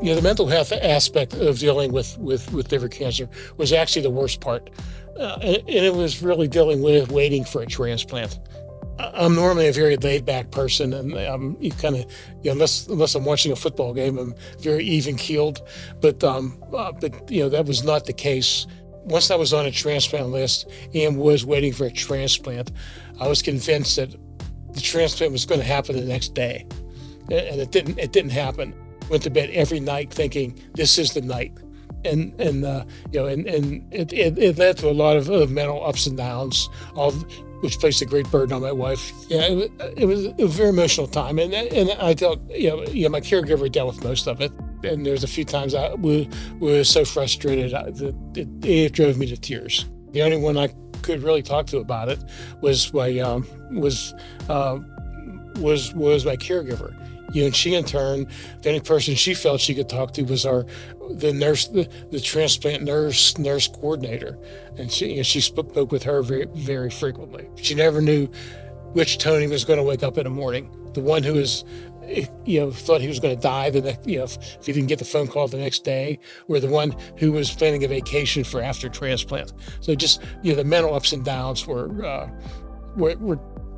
The mental health aspect of dealing with liver cancer was actually the worst part. And it was really dealing with waiting for a transplant. I'm normally a very laid-back person, and unless I'm watching a football game, I'm very even-keeled. But that was not the case. Once I was on a transplant list and was waiting for a transplant, I was convinced that the transplant was going to happen the next day, and it didn't. It didn't happen. Went to bed every night thinking this is the night, and it led to a lot of mental ups and downs, which placed a great burden on my wife. It was a very emotional time, and I dealt, my caregiver dealt with most of it. And there's a few times I was so frustrated that it drove me to tears. The only one I could really talk to about it was my caregiver. And she, in turn, the only person she felt she could talk to was the nurse, the transplant nurse coordinator, and she spoke with her very, very frequently. She never knew which Tony was going to wake up in the morning. The one who was, thought he was going to die if he didn't get the phone call the next day, or the one who was planning a vacation for after transplant. So just the mental ups and downs were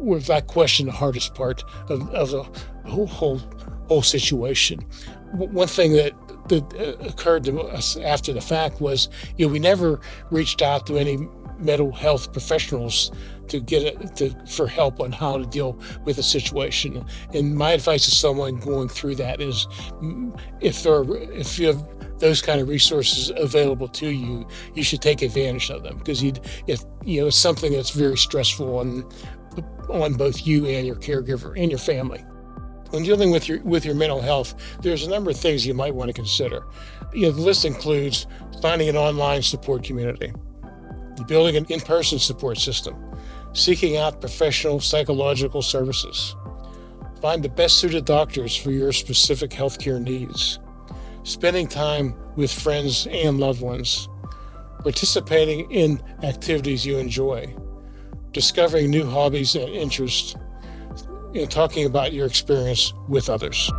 without question the hardest part of the whole situation. One thing that occurred to us after the fact was, we never reached out to any mental health professionals for help on how to deal with the situation. And my advice to someone going through that is, if you have those kind of resources available to you, you should take advantage of them, because it's something that's very stressful on both you and your caregiver and your family. When dealing with your mental health, there's a number of things you might want to consider. The list includes finding an online support community, building an in-person support system, seeking out professional psychological services, find the best suited doctors for your specific healthcare needs, spending time with friends and loved ones, participating in activities you enjoy, discovering new hobbies and interests, and talking about your experience with others.